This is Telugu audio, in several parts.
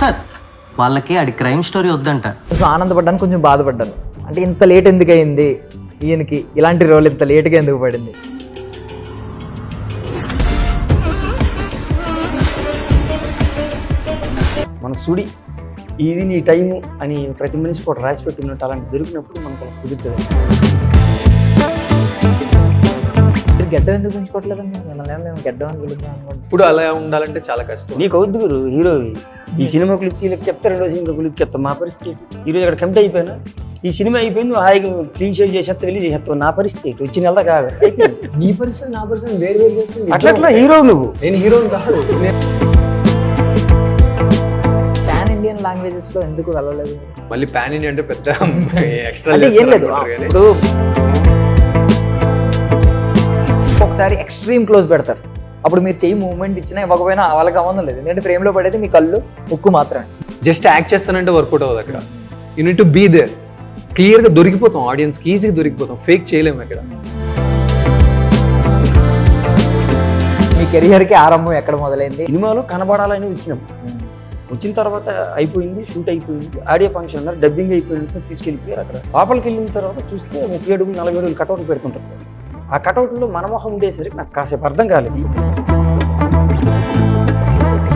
సార్ వాళ్ళకి అది క్రైమ్ స్టోరీ వద్దంట. కొంచెం ఆనందపడ్డాను, కొంచెం బాధపడ్డాను. అంటే ఇంత లేట్ ఎందుకు అయింది ఈయనకి, ఇలాంటి రోల్ ఇంత లేట్గా ఎందుకు పడింది? మన సుడి ఇది నీ టైము అని ప్రతి మనిషికి కూడా రాసి పెట్టినట్టు అలాంటి దొరికినప్పుడు మనకు అలా కుదురుతుంది. మీరు గడ్డం ఎందుకు పెంచుకోవట్లేదండి? మేము గడ్డం అని పిలుద్దాం అనుకోండి. ఇప్పుడు అలా ఉండాలంటే చాలా కష్టం. నీకు అవుద్దు గురు హీరోవి ఈ సినిమా క్లిక్ చెప్తా, రెండో సినిమా క్లిక్ చెప్తా. మా పరిస్థితి ఈరోజు ఇక్కడ కమిట్ అయిపోయినా, ఈ సినిమా అయిపోయింది, హాయిగా క్లీన్ షేవ్ చేసేస్తా, వెళ్ళి చేసేస్తావు. నా పరిస్థితి వచ్చిన నెల కాదు. నీ పరిస్థితి నా పరిస్థితి వేరు వేరు చేస్తుంది. అట్లా హీరో నువ్వు, నేను హీరోని కాదు. పాన్ ఇండియన్ లాంగ్వేజెస్ లో ఎందుకు వెళ్ళలేదు? మళ్ళీ పాన్ ఇండియా అంటే పెద్ద ఎక్స్ట్రా అంటే ఏం లేదు. ఇప్పుడు ఒకసారి ఎక్స్ట్రీమ్ క్లోజ్ పెడతారు, అప్పుడు మీరు చెయ్యి మూవ్మెంట్ ఇచ్చినా ఇవ్వకపోయినా వాళ్ళకి సంబంధం లేదు. ఎందుకంటే ఫ్రేమ్ లో పడేది మీ కళ్ళు ముక్కు మాత్రమే. జస్ట్ యాక్ట్ చేస్తానంటే వర్కౌట్ అవ్వదు అక్కడ. You need to be there. Clear గా దొరికిపోతాం, ఆడియన్స్ కి ఈజీగా దొరికిపోతాం. ఫేక్ చేయలేము అక్కడ. మీ కెరియర్ కి ఆరంభం ఎక్కడ మొదలైంది? సినిమాలో కనబడాలని వచ్చినాం. వచ్చిన తర్వాత అయిపోయింది, షూట్ అయిపోయింది, ఆడియో ఫంక్షన్ అన్నారు, డబ్బింగ్ అయిపోయిన తీసుకెళ్ళిపోయారు. అక్కడ లోపలికి వెళ్ళిన తర్వాత చూస్తే 30 అడుగులు 40 అడుగులు కటౌట్ పెడుతుంటారు. ఆ కటౌట్లో మన మొహం ఉండేసరికి నాకు కాసేపు అర్థం కాలేదు.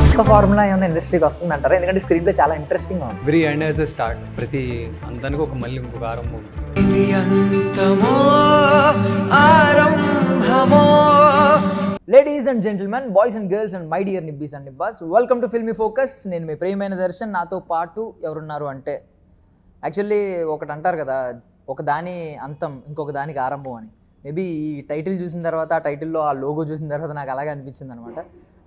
కొత్త ఫార్ములా ఏమైనా ఇండస్ట్రీకి వస్తుంది అంటారా? ఎందుకంటే స్క్రీన్ ప్లే చాలా ఇంట్రెస్టింగ్ గా ఉంది. Every end as a start. ప్రతి అంతానికి ఒక మళ్ళీ ఇంకొక ఆరంభం. Ladies and gentlemen, boys and girls and my dear నిబ్బీస్ అండ్ నిబ్బాస్, వెల్కమ్ టు ఫిల్మీ ఫోకస్. నేను మీ ప్రియమైన దర్శన్. నాతో పాటు ఎవరున్నారు అంటే, యాక్చువల్లీ ఒకటి అంటారు కదా, ఒక దాని అంతం ఇంకొక దానికి ఆరంభం అని. మేబీ ఈ టైటిల్ చూసిన తర్వాత, ఆ టైటిల్లో ఆ లోగో చూసిన తర్వాత నాకు అలాగే అనిపించింది అనమాట.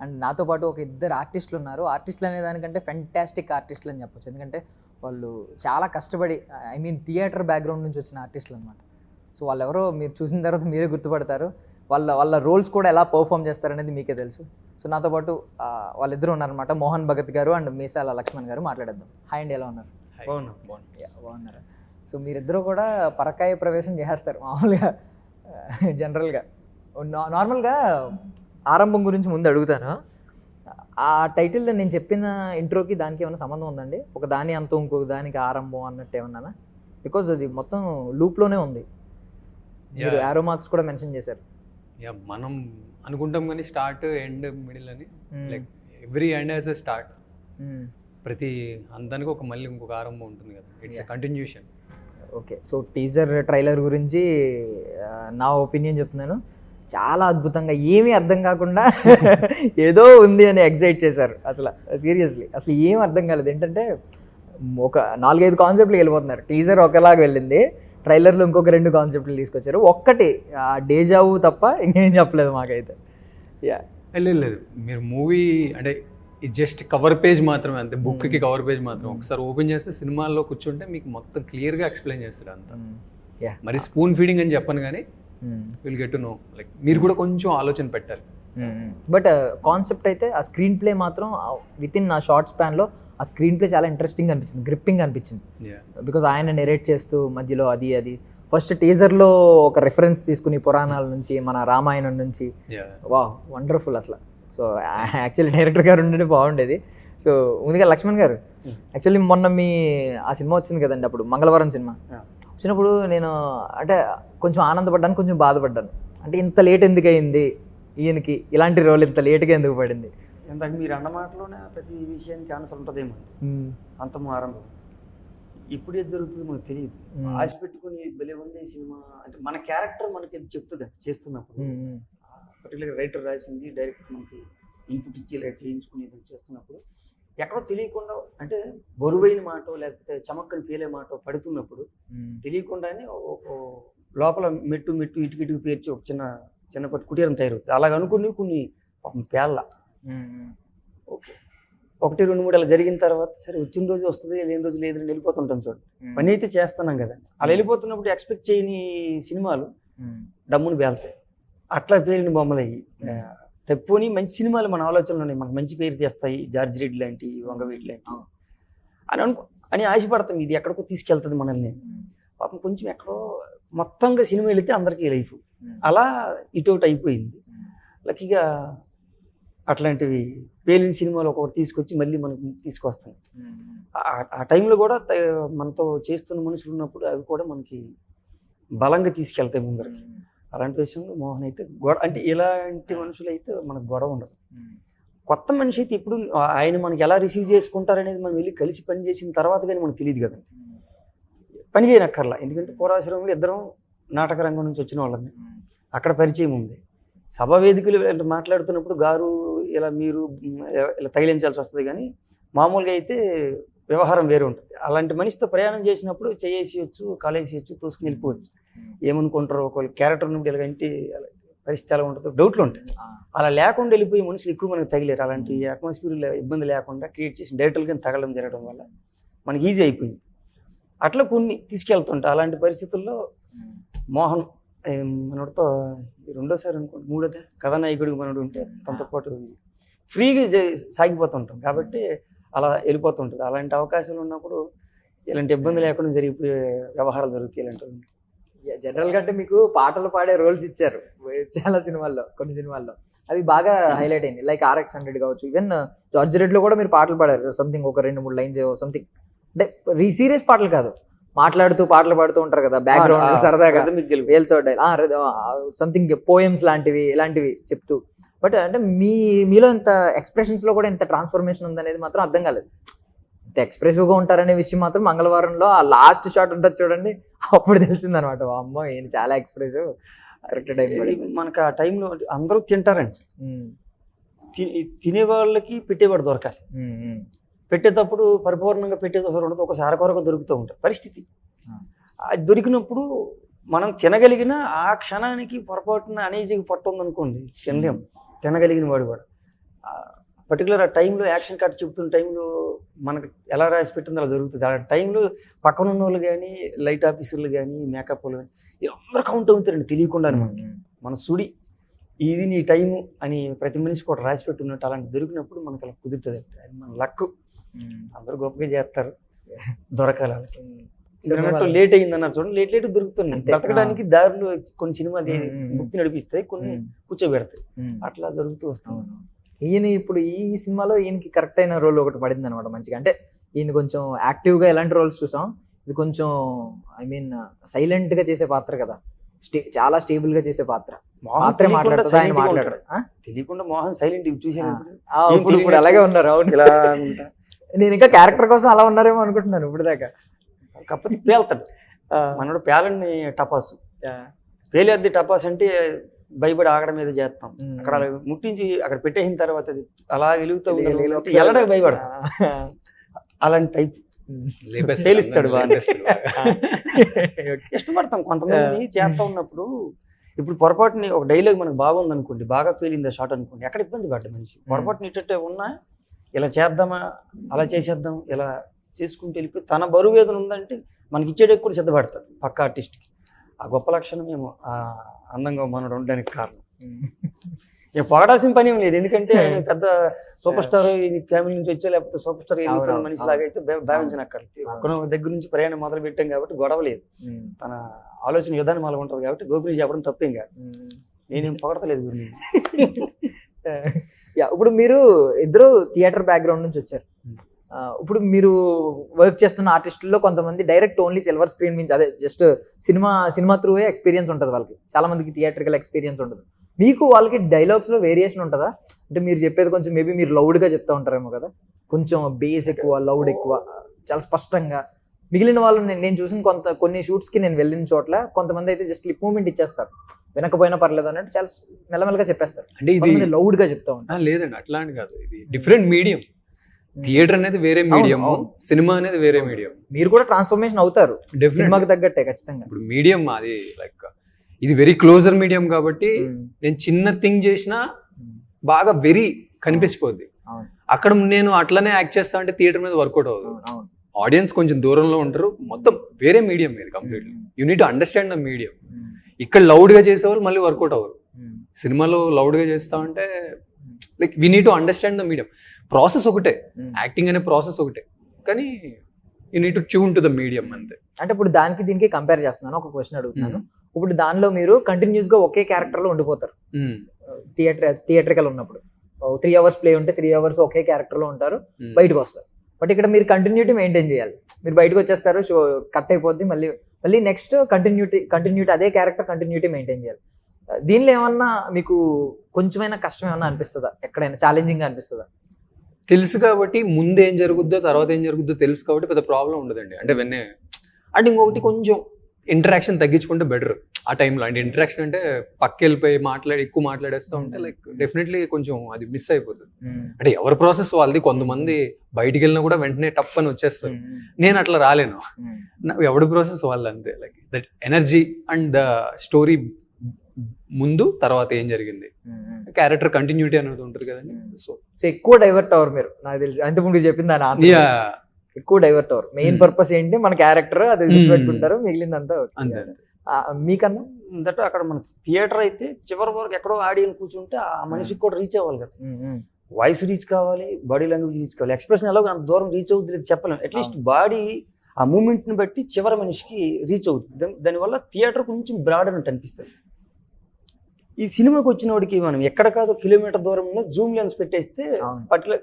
అండ్ నాతో పాటు ఒక ఇద్దరు ఆర్టిస్టులు ఉన్నారు. ఆర్టిస్టులు అనే దానికంటే ఫెంటాస్టిక్ ఆర్టిస్టులు అని చెప్పొచ్చు. ఎందుకంటే వాళ్ళు చాలా కష్టపడి, ఐ మీన్ థియేటర్ బ్యాక్గ్రౌండ్ నుంచి వచ్చిన ఆర్టిస్టులు అనమాట. సో వాళ్ళు ఎవరో మీరు చూసిన తర్వాత మీరే గుర్తుపడతారు. వాళ్ళ రోల్స్ కూడా ఎలా పర్ఫామ్ చేస్తారనేది మీకే తెలుసు. సో నాతో పాటు వాళ్ళిద్దరూ ఉన్నారనమాట, మోహన్ భగత్ గారు అండ్ మీసాల లక్ష్మణ్ గారు. మాట్లాడేద్దాం. హాయ్ అండి, ఎలా ఉన్నారు? బాగున్నారు. సో మీరిద్దరూ కూడా పరకాయ ప్రవేశం చేసేస్తారు మామూలుగా, జనరల్గా. నార్మల్గా ఆరంభం గురించి ముందు అడుగుతాను. ఆ టైటిల్ నేను చెప్పిన ఇంట్రోకి దానికి ఏమైనా సంబంధం ఉందండి? ఒక దాని అంతం ఇంకొక దానికి ఆరంభం అన్నట్టు ఏమన్నా? బికాజ్ అది మొత్తం లూప్లోనే ఉంది. మీరు యారో మార్క్స్ కూడా మెన్షన్ చేశారు. మనం అనుకుంటాం కానీ స్టార్ట్ ఎండ్ మిడిల్ అని. Like every end as a start. ప్రతి అంతానికి ఒక మళ్ళీ ఇంకొక ఆరంభం ఉంటుంది కదా. It's a continuation. Okay, so teaser trailer గురించి నా ఒపీనియన్ చెప్తున్నాను. చాలా అద్భుతంగా, ఏమీ అర్థం కాకుండా ఏదో ఉంది అని ఎగ్జైట్ చేశారు. అసలు సీరియస్లీ అసలు ఏం అర్థం కాలేదు. ఏంటంటే ఒక 4-5 కాన్సెప్ట్లు వెళ్ళిపోతున్నారు. టీజర్ ఒకలాగా వెళ్ళింది, ట్రైలర్లో ఇంకొక 2 కాన్సెప్ట్లు తీసుకొచ్చారు. ఒక్కటి డేజావు తప్ప ఇంకేం చెప్పలేదు మాకైతే. లేదు, మీరు మూవీ అంటే ఇది జస్ట్ కవర్ పేజ్ మాత్రమే, అంతే. బుక్కి కవర్ పేజ్ మాత్రం. ఒకసారి ఓపెన్ చేస్తే సినిమాల్లో కూర్చుంటే మీకు మొత్తం క్లియర్గా ఎక్స్ప్లెయిన్ చేస్తారు అంతా. మరి స్పూన్ ఫీడింగ్ అని చెప్పను కానీ will get to know. Like మీరు కూడా కొంచెం ఆలోచన పెట్టాలి. బట్ కాన్సెప్ట్ అయితే, ఆ స్క్రీన్ ప్లే మాత్రం విత్ ఇన్ ఆ షార్ట్ స్పాన్లో ఆ స్క్రీన్ ప్లే చాలా ఇంట్రెస్టింగ్ అనిపించింది, గ్రిప్పింగ్ అనిపించింది. బికాజ్ ఆయన నెరేట్ చేస్తూ మధ్యలో అది ఫస్ట్ టీజర్లో ఒక రెఫరెన్స్ తీసుకుని పురాణాల నుంచి, మన రామాయణం నుంచి, వా వండర్ఫుల్ అసలు. సో యాక్చువల్లీ డైరెక్టర్ గారు ఉండే బాగుండేది. సో ముందుగా లక్ష్మణ్ గారు, యాక్చువల్లీ మొన్న మీ ఆ సినిమా వచ్చింది కదండి, అప్పుడు మంగళవారం సినిమా వచ్చినప్పుడు నేను అంటే కొంచెం ఆనందపడ్డాను, కొంచెం బాధపడ్డాను. అంటే ఇంత లేట్ ఎందుకు అయింది ఈయనకి, ఇలాంటి రోల్ ఇంత లేట్గా ఎందుకు పడింది? ఇందాక మీరు అన్న మాటలోనే ప్రతి విషయానికి ఆన్సర్ ఉంటుందేమో. అంతము ఆరంభం ఇప్పుడు ఏది జరుగుతుంది మనకు తెలియదు. ఆశ పెట్టుకుని భలే ఉంది సినిమా అంటే మన క్యారెక్టర్ మనకి చెప్తుంది చేస్తున్నప్పుడు. పర్టికులర్గా రైటర్ రాసింది, డైరెక్టర్ మనకి ఇన్పుట్ ఇచ్చి ఇలా చేయించుకుని చేస్తున్నప్పుడు ఎక్కడో తెలియకుండా, అంటే బరువైన మాట లేకపోతే చమక్కని పేలే మాట పడుతున్నప్పుడు తెలియకుండానే లోపల మెట్టు ఇటుకిటుకు పేర్చి ఒక చిన్నపాటి కుటీరం తయారవుతుంది. అలాగ అనుకుని కొన్ని పేళ్ళ ఓకే 1-2-3 అలా జరిగిన తర్వాత సరే వచ్చిన రోజు వస్తుంది, లేని రోజు లేదని వెళ్ళిపోతుంటాం. చూడండి, పని అయితే చేస్తున్నాం కదండి. అలా వెళ్ళిపోతున్నప్పుడు ఎక్స్పెక్ట్ చేయని సినిమాలు డమ్ముని పేలుతాయి. అట్లా పేలిన బొమ్మలు అయ్యి తప్పుని మంచి సినిమాలు మన ఆలోచనలు ఉన్నాయి, మనకు మంచి పేరు తెస్తాయి, జార్జ్ రెడ్డి లాంటి, వంగవీటి లాంటి అని ఆశపడతాం. ఇది ఎక్కడికో తీసుకెళ్తుంది మనల్ని. పాపం కొంచెం ఎక్కడో మొత్తంగా సినిమా వెళితే అందరికీ లైఫ్ అలా ఇటోటి అయిపోయింది. లక్కీగా అట్లాంటివి పేలిన సినిమాలు ఒక్కొక్కటి తీసుకొచ్చి మళ్ళీ మనకు తీసుకొస్తాం. ఆ టైంలో కూడా మనతో చేస్తున్న మనుషులు ఉన్నప్పుడు అవి కూడా మనకి బలంగా తీసుకెళ్తాయి ముందరికి. అలాంటి విషయంలో మోహన్ అయితే అంటే ఇలాంటి మనుషులు అయితే మనకు గొడవ ఉండదు. కొత్త మనిషి అయితే ఇప్పుడు ఆయన మనకి ఎలా రిసీవ్ చేసుకుంటారనేది మనం వెళ్ళి కలిసి పని చేసిన తర్వాత కానీ మనకు తెలియదు కదండి. పని చేయనక్కర్లా, ఎందుకంటే పూర్వాశ్రమంలో ఇద్దరం నాటక రంగం నుంచి వచ్చిన వాళ్ళని, అక్కడ పరిచయం ఉంది. సభా వేదికలు మాట్లాడుతున్నప్పుడు గారు ఇలా మీరు ఇలా తగిలించాల్సి వస్తుంది, కానీ మామూలుగా అయితే వ్యవహారం వేరే ఉంటుంది. అలాంటి మనిషితో ప్రయాణం చేసినప్పుడు చేసేయచ్చు, కాలేసేయచ్చు, తోసుకుని వెళ్ళిపోవచ్చు. ఏమనుకుంటారో ఒకళ్ళు క్యారెక్టర్ నుండి ఎలాగంటే పరిస్థితి ఎలా ఉంటుందో డౌట్లు ఉంటాయి. అలా లేకుండా వెళ్ళిపోయి మనుషులు ఎక్కువ మనకు తగిలేరు. అలాంటి అట్మాస్ఫియర్ ఇబ్బంది లేకుండా క్రియేట్ చేసి డైరెక్టర్గా తగలడం జరగడం వల్ల మనకి ఈజీ అయిపోయింది. అట్లా కొన్ని తీసుకెళ్తుంటాయి. అలాంటి పరిస్థితుల్లో మోహన్ మనతో రెండోసారి అనుకోండి మూడోదే కథానాయకుడికి మనడు ఉంటే తనతో పాటు ఫ్రీగా సాగిపోతుంటాం కాబట్టి అలా వెళ్ళిపోతుంటుంది. అలాంటి అవకాశాలు ఉన్నప్పుడు ఇలాంటి ఇబ్బంది లేకుండా జరిగిపోయే వ్యవహారాలు జరుగుతాయి. ఇలాంటివి జనరల్గా అంటే మీకు పాటలు పాడే రోల్స్ ఇచ్చారు చాలా సినిమాల్లో, కొన్ని సినిమాల్లో అవి బాగా హైలైట్ అయింది. లైక్ RX-100 కావచ్చు, ఈవెన్ జార్జ్ రెడ్లో కూడా మీరు పాటలు పాడారు. సంథింగ్ ఒక 2-3 లైన్స్ సంథింగ్, అంటే సీరియస్ పాటలు కాదు, మాట్లాడుతూ పాటలు పాడుతూ ఉంటారు కదా బ్యాక్గ్రౌండ్ సరదాగా వేలుతో సంథింగ్ పోయమ్స్ లాంటివి ఇలాంటివి చెప్తూ. బట్ అంటే మీలో ఇంత ఎక్స్ప్రెషన్స్లో కూడా ఇంత ట్రాన్స్ఫర్మేషన్ ఉందనేది మాత్రం అర్థం కాలేదు. ఇంత ఎక్స్ప్రెసివ్గా ఉంటారనే విషయం మాత్రం మంగళవారంలో ఆ లాస్ట్ షాట్ ఉంటుంది చూడండి, అప్పుడు తెలిసిందనమాట. అమ్మో ఈయన చాలా ఎక్స్ప్రెసివ్, కరెక్ట్ టైం. మనకు ఆ టైంలో అందరూ తింటారండి, తినే వాళ్ళకి పెట్టేవాడు దొరకాలి. పెట్టేటప్పుడు పరిపూర్ణంగా పెట్టేటప్పుడు ఉండదు, ఒకసారి కొరకు దొరుకుతూ ఉంటారు పరిస్థితి. అది దొరికినప్పుడు మనం తినగలిగిన ఆ క్షణానికి పొరపాటున అనేజీకి పట్టు ఉందనుకోండి తినలేం. తినగలిగిన వాడు కూడా పర్టికులర్ ఆ టైంలో యాక్షన్ కట్ చెప్తున్న టైంలో మనకు ఎలా రాసి పెట్టిందో అలా జరుగుతుంది. ఆ టైంలో పక్కన ఉన్న వాళ్ళు కానీ లైట్ ఆఫీసర్లు కానీ మేకప్ వాళ్ళు కానీ అందరూ కౌంట్ అవుతారండి తెలియకుండా. మనకి మన సుడి ఇది నీ టైము అని ప్రతి మనిషి కూడా రాసి పెట్టున్నట్టు అలాంటి దొరికినప్పుడు మనకు అలా కుదురుతుంది. అది మన లక్. అందరూ గొప్పగా చేస్తారు, దొరకాలి వాళ్ళకి. అన్నట్టు లేట్ అయిందన్నారు చూడండి, లేట్ దొరుకుతున్నాయి. బ్రతకడానికి దారిలో కొన్ని సినిమాలు ముక్తి నడిపిస్తాయి, కొన్ని కూర్చోబెడతాయి, అట్లా జరుగుతూ వస్తుంది. ఈయన ఇప్పుడు ఈ సినిమాలో ఈయనకి కరెక్ట్ అయిన రోల్ ఒకటి పడింది అనమాట మంచిగా. అంటే ఈయన కొంచెం యాక్టివ్గా ఎలాంటి రోల్స్ చూసాం, ఇది కొంచెం సైలెంట్గా చేసే పాత్ర కదా, చాలా స్టేబుల్గా చేసే పాత్ర. తెలియకుండా మోహన్ సైలెంట్ చూసాను. ఇప్పుడు అలాగే ఉన్నారు. అవును, ఇలా నేను ఇంకా క్యారెక్టర్ కోసం అలా ఉన్నారేమో అనుకుంటున్నాను ఇప్పుడు దాకా. కాకపోతే పేలుతాడు మనోడు, పేలని టపాసు పేలేద్ది. టపాస్ అంటే భయపడి ఆగడం మీద చేస్తాం. అక్కడ ముట్టించి అక్కడ పెట్టేసిన తర్వాత అది అలా వెలుగుతూ ఎల్లడానికి భయపడతాం. అలాంటి టైప్ తేలిస్తాడు బాగా. ఇష్టపడతాం కొంతమంది చేస్తా ఉన్నప్పుడు. ఇప్పుడు పొరపాటుని ఒక డైలాగ్ మనకు బాగుంది అనుకోండి, బాగా పేలింది షార్ట్ అనుకోండి, ఎక్కడ ఇబ్బంది పడ్డ మనిషి పొరపాటుని ఇట్టే ఉన్నా ఇలా చేద్దామా అలా చేసేద్దాం ఇలా చేసుకుంటూ వెళ్ళిపోయి తన బరువు ఏదైనా ఉందంటే మనకి ఇచ్చేటికి కూడా సిద్ధపడతాడు పక్క ఆర్టిస్ట్కి. ఆ గొప్ప లక్షణం మేము అందంగా మనడు ఉండడానికి కారణం. ఇక పొగడాల్సిన పని ఏం లేదు, ఎందుకంటే పెద్ద సూపర్ స్టార్ ఫ్యామిలీ నుంచి వచ్చా లేకపోతే సూపర్ స్టార్ ఎదుగుతున్న మనిషి లాగా అయితే భావించనక్కర్లేదు. ఒక్కనో దగ్గర నుంచి ప్రయాణం మొదలు పెట్టాం కాబట్టి గొడవ లేదు. తన ఆలోచన విధానం అలా ఉంటుంది కాబట్టి గోపిని చెప్పడం తప్పేం కాదు. నేనేం పొగడతలేదు గురి. ఇప్పుడు మీరు ఇద్దరు థియేటర్ బ్యాక్గ్రౌండ్ నుంచి వచ్చారు. ఇప్పుడు మీరు వర్క్ చేస్తున్న ఆర్టిస్టుల్లో కొంతమంది డైరెక్ట్ ఓన్లీ సిల్వర్ స్క్రీన్ నుంచి, అదే జస్ట్ సినిమా త్రూవే ఎక్స్పీరియన్స్ ఉంటుంది వాళ్ళకి. చాలా మందికి థియేట్రికల్ ఎక్స్పీరియన్స్ ఉంటుంది. మీకు వాళ్ళకి డైలాగ్స్లో వేరియేషన్ ఉంటుందా? అంటే మీరు చెప్పేది కొంచెం మేబీ మీరు లౌడ్గా చెప్తా ఉంటారేమో కదా, కొంచెం బేస్ ఎక్కువ, లౌడ్ ఎక్కువ, చాలా స్పష్టంగా. మిగిలిన వాళ్ళు నేను చూసిన కొన్ని షూట్స్కి నేను వెళ్ళిన చోట్ల కొంతమంది అయితే జస్ట్ లిప్ మూమెంట్ ఇచ్చేస్తారు, వినకపోయినా పర్లేదు అన్నట్టు చాలా మెల్లమెల్లగా చెప్పేస్తారు. అంటే ఇది లౌడ్గా చెప్తా ఉంటారు. లేదండి అట్లా అని కాదు, ఇది డిఫరెంట్ మీడియం. థియేటర్ అనేది వేరే మీడియం, సినిమా అనేది వేరే మీడియం. మీరు కూడా ట్రాన్స్ఫర్మేషన్ అవుతారు సినిమాకి తగ్గట్టే ఖచ్చితంగా. ఇప్పుడు మీడియం అది లైక్ ఇది వెరీ క్లోజర్ మీడియం కాబట్టి నేను చిన్న థింగ్ చేసినా బాగా వెరీ కనిపించిపోద్ది. అక్కడ నేను అట్లనే యాక్ట్ చేస్తా అంటే థియేటర్ మీద వర్కౌట్ అవుతుంది. ఆడియన్స్ కొంచెం దూరంలో ఉంటారు, మొత్తం వేరే మీడియం ఇది completely. You need to understand the medium. ఇక్కడ లౌడ్గా చేసేవాళ్ళు మళ్ళీ వర్కౌట్ అవ్వరు. సినిమాలో లౌడ్గా చేస్తా ఉంటే like we need to understand the medium. Process ఒకటే, యాక్టింగ్ అనే ప్రాసెస్ ఒకటే, కానీ you need to tune to the medium అంతే. అంటే ఇప్పుడు దానికి దీనికి కంపేర్ చేస్తున్నాను, ఒక క్వశ్చన్ అడుగుతున్నాను. ఇప్పుడు దానిలో మీరు కంటిన్యూస్ గా ఒకే క్యారెక్టర్ లో ఉండిపోతారు థియేట్రికల్ ఉన్నప్పుడు. 3 hours ప్లే ఉంటే 3 hours ఒకే క్యారెక్టర్ లో ఉంటారు, Hmm. బయటకు వస్తారు. బట్ ఇక్కడ మీరు కంటిన్యూటీ మెయింటైన్ చేయాలి. మీరు బయటకు వచ్చేస్తారు, షో కట్ అయిపోద్ది, మళ్ళీ నెక్స్ట్ కంటిన్యూటీ అదే క్యారెక్టర్ కంటిన్యూటీ మెయింటైన్ చేయాలి. దీనిలో ఏమన్నా మీకు కొంచెమైనా కష్టం ఏమన్నా అనిపిస్తుందా, ఎక్కడైనా ఛాలెంజింగ్ గా అనిపిస్తుందా? తెలుసు కాబట్టి ముందు ఏం జరుగుద్దో తర్వాత ఏం జరుగుద్దో తెలుసు కాబట్టి పెద్ద ప్రాబ్లం ఉండదండి. అంటే అంటే ఇంకొకటి కొంచెం ఇంటరాక్షన్ తగ్గించుకుంటే బెటర్ ఆ టైంలో. అంటే ఇంటరాక్షన్ అంటే పక్కకి వెళ్ళిపోయి ఎక్కువ మాట్లాడేస్తూ ఉంటే లైక్ డెఫినెట్లీ కొంచెం అది మిస్ అయిపోతుంది. అంటే ఎవరి ప్రాసెస్ వాళ్ళది. కొంతమంది బయటికి వెళ్ళినా కూడా వెంటనే టప్ అని వచ్చేస్తారు. నేను అట్లా రాలేను. ఎవడి ప్రాసెస్ వాళ్ళు అంతే. Like that energy and the story ముందు తర్వాత ఏం జరిగింది, క్యారెక్టర్ కంటిన్యూటీ అనేది ఉంటుంది కదండి. సో ఎక్కువ డైవర్ట్ అవర్ మీరు, నాకు తెలిసి అంత ముందు చెప్పింది దాని ఆన్సర్. ఎక్కువ డైవర్ట్ అవర్. మెయిన్ పర్పస్ ఏంటి, మన క్యారెక్టర్ అది గుర్తుపెట్టుకుంటారు, మిగిలిందంతా అంతే. మీకన్నా దట్ అక్కడ మన థియేటర్ అయితే చివరి వరకు ఎక్కడో ఆడియన్స్ కూర్చుంటే ఆ మనిషికి కూడా రీచ్ అవ్వాలి కదా. వాయిస్ రీచ్ కావాలి, బాడీ లాంగ్వేజ్ రీచ్ కావాలి. ఎక్స్ప్రెషన్ ఎలాగో అంత దూరం రీచ్ అవుతుంది లేదు చెప్పలేము. అట్లీస్ట్ బాడీ ఆ మూమెంట్ని బట్టి చివరి మనిషికి రీచ్ అవుతుంది. దానివల్ల థియేటర్ కొంచెం బ్రాడ్ అన్నట్టు అనిపిస్తుంది. ఈ సినిమాకి వచ్చిన వాడికి మనం ఎక్కడ కాదో కిలోమీటర్ దూరంలో జూమ్ లెన్స్ పెట్టేస్తే పర్టికులర్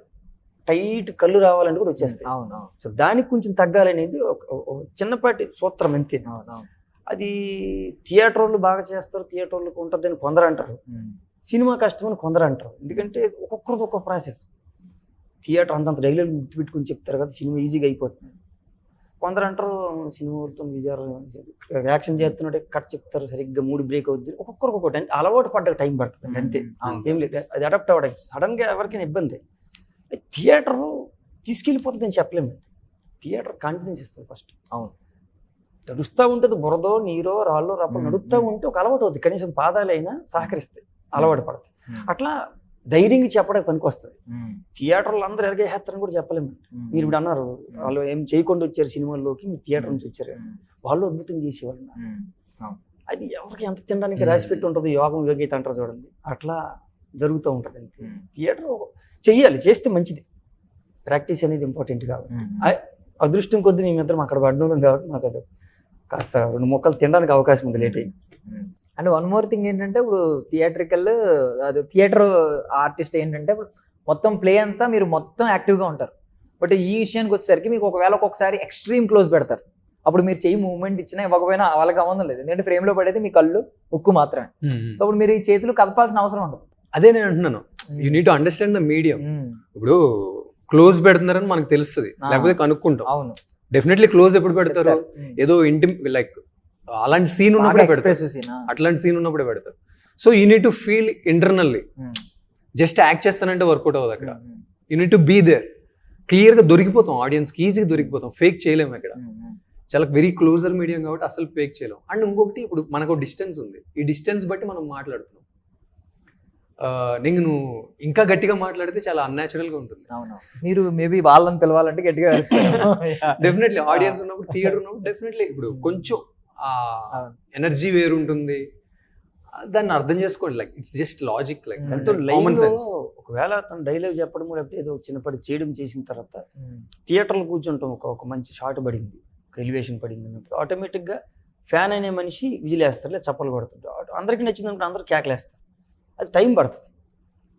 టైట్ కళ్ళు రావాలని కూడా వచ్చేస్తాయి. సో దానికి కొంచెం తగ్గాలనేది ఒక చిన్నపాటి సూత్రం అంతే. అది థియేటర్ వాళ్ళు బాగా చేస్తారు, థియేటర్ వాళ్ళకి ఉంటుంది అని కొందరు అంటారు, సినిమా కష్టం అని కొందరు అంటారు. ఎందుకంటే ఒక్కొక్కరిది ఒక్కొక్క ప్రాసెస్. థియేటర్ అంతంత డైలాగ్ గుర్తుపెట్టుకుని చెప్తారు కదా, సినిమా ఈజీగా అయిపోతుంది. కొందరు అంటారు సినిమా వాళ్ళతో యాక్షన్ చేస్తున్నట్టే కట్ చెప్తారు, సరిగ్గా మూడు బ్రేక్ అవుతుంది. ఒక్కొక్కరికి ఒక్కొక్కటి అంటే అలవాటు పడ్డ టైం పడుతుంది అంతే. ఏం లేదు, అది అడాప్ట్ అవ్వడానికి సడన్గా ఎవరికైనా ఇబ్బంది. థియేటర్ తీసుకెళ్ళిపోతుంది అని చెప్పలేము. థియేటర్ కాన్ఫిడెన్స్ ఇస్తుంది ఫస్ట్. అవును, నడుస్తూ ఉంటుంది, బురదో నీరో రాళ్ళు రప్పలు నడుస్తూ ఉంటే ఒక అలవాటు అవుతుంది. కనీసం పాదాలైనా సహకరిస్తాయి, అలవాటు పడతాయి. అట్లా ధైర్యంగా చెప్పడానికి పనికి వస్తుంది. థియేటర్లో అందరూ ఎరగేస్తారని కూడా చెప్పలేము. మీరు ఇప్పుడు అన్నారు వాళ్ళు ఏం చేయకుండా వచ్చారు సినిమాల్లోకి, మీరు థియేటర్ నుంచి వచ్చారు, వాళ్ళు అద్భుతం చేసేవాళ్ళు. అది ఎవరికి ఎంత తినడానికి రాసి పెట్టి ఉంటుంది, యోగం యోగీత అంటారు చూడండి, అట్లా జరుగుతూ ఉంటుంది. థియేటర్ చెయ్యాలి, చేస్తే మంచిది. ప్రాక్టీస్ అనేది ఇంపార్టెంట్ కాబట్టి అదృష్టం కొద్ది మేమిద్దరం అక్కడ పడినాం కాబట్టి మాకు అది కాస్త 2 ముక్కలు తినడానికి అవకాశం ఉంది లేట్ అయ్యి. అండ్ వన్ మోర్ థింగ్ ఏంటంటే, ఇప్పుడు థియేటర్ ఆర్టిస్ట్ ఏంటంటే ఇప్పుడు మొత్తం ప్లే అంతా మీరు మొత్తం యాక్టివ్గా ఉంటారు. బట్ ఈ విషయానికి వచ్చేసరికి మీకు ఒకవేళ ఒక్కొక్కసారి ఎక్స్ట్రీమ్ క్లోజ్ పెడతారు. అప్పుడు మీరు చెయ్యి మూవ్మెంట్ ఇచ్చినా ఇవ్వకపోయినా వాళ్ళకి సంబంధం లేదు, ఎందుకంటే ఫ్రేమ్లో పడేది మీ కళ్ళు ఉక్కు మాత్రమే. సో అప్పుడు మీరు ఈ చేతులు కదపాల్సిన అవసరం ఉండదు. అదే నేను అంటున్నాను, you need to understand the medium. ఇప్పుడు క్లోజ్ పెడుతున్నారని మనకు తెలుస్తుంది, లేకపోతే కనుక్కుంటాం. అవును, డెఫినెట్లీ క్లోజ్ ఎప్పుడు పెడతారు, ఏదో ఇంటి లైక్ అలాంటి సీన్ ఉన్నప్పుడే పెడతారు, అట్లాంటి సీన్ ఉన్నప్పుడే పెడతారు. So you need to feel internally. Just act చేస్తానంటే వర్కౌట్ అవ్వదు అక్కడ. You need to be there. క్లియర్గా దొరికిపోతాం, ఆడియన్స్కి ఈజీగా దొరికిపోతాం. ఫేక్ చేయలేము అక్కడ, చాలా వెరీ క్లోజర్ మీడియం కాబట్టి అసలు ఫేక్ చేయలేం. అండ్ ఇంకొకటి, ఇప్పుడు మనకు డిస్టెన్స్ ఉంది, ఈ డిస్టెన్స్ బట్టి మనం మాట్లాడుతున్నాం. నేను ఇంకా గట్టిగా మాట్లాడితే చాలా అన్యాచురల్గా ఉంటుంది. అవును, మీరు మేబీ వాళ్ళని పిలవాలంటే గట్టిగా డెఫినెట్లీ ఆడియన్స్ ఉన్నప్పుడు, థియేటర్ ఉన్నప్పుడు డెఫినెట్లీ ఇప్పుడు కొంచెం ఎనర్జీ వేరు ఉంటుంది. దాన్ని అర్థం చేసుకోండి, like it's just logic. Like common sense. ఒకవేళ తను డైలాగ్ చెప్పడం లేకపోతే ఏదో చిన్నప్పటి చేయడం చేసిన తర్వాత థియేటర్లో కూర్చుంటాం, ఒక మంచి షాట్ పడింది, ఒక ఎలివేషన్ పడింది అన్నప్పుడు ఆటోమేటిక్గా ఫ్యాన్ అనే మనిషి విజిల్ వేస్తారు, లేదా చప్పలు కొడుతుంటారు. అందరికీ నచ్చింది అనుకుంటే అందరూ కేకలేస్తారు. అది టైం పడుతుంది.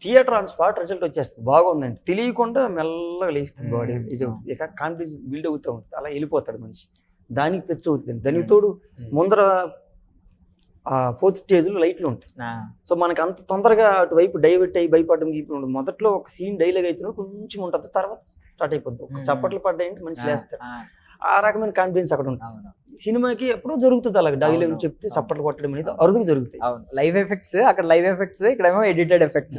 థియేటర్ ఆన్ స్పాట్ రిజల్ట్ వచ్చేస్తుంది, బాగుందండి తెలియకుండా మెల్లగా లేస్తుంది బాడీ, నిజవుతుంది, ఇక కాన్ఫిడెన్స్ బిల్డ్ అవుతూ ఉంటుంది. అలా వెళ్ళిపోతాడు మనిషి, దానికి పెచ్చ అవుతుంది. దానికి తోడు ముందర 4th స్టేజ్లో లైట్లు ఉంటాయి. సో మనకి అంత తొందరగా అటువైపు డైవర్ట్ అయ్యి భయపడడం ఉండదు. మొదట్లో ఒక సీన్ డైలాగ్ అవుతున్నప్పుడు కొంచెం ఉంటుంది, తర్వాత స్టార్ట్ అయిపోద్ది. ఒక చప్పట్లు పడ్డాయంటే మనిషి లేస్తాడు. ఆ రకమైన కాన్ఫిడెన్స్ అక్కడ ఉంటుంది. సినిమాకి ఎప్పుడో జరుగుతుంది అలాగే డైలాగ్ చెప్తే చప్పట్లు కొట్టడం అనేది అరుదుగా జరుగుతాయి. లైవ్ ఎఫెక్ట్స్, అక్కడ లైవ్ ఎఫెక్ట్స్, ఇక్కడేమో ఎడిటెడ్ ఎఫెక్ట్స్.